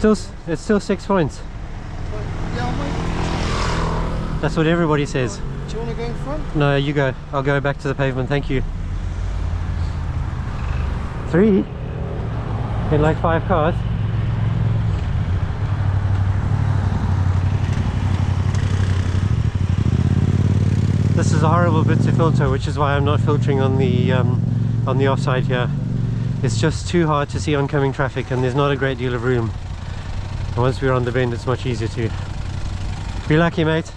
still 6 points. Yeah, I'll wait. That's what everybody says. Do you want to go in front? No, you go. I'll go back to the pavement, thank you. 3 in like 5 cars. This is a horrible bit to filter, which is why I'm not filtering on the offside here. It's just too hard to see oncoming traffic and there's not a great deal of room. And once we're on the bend, it's much easier to. Be lucky, mate.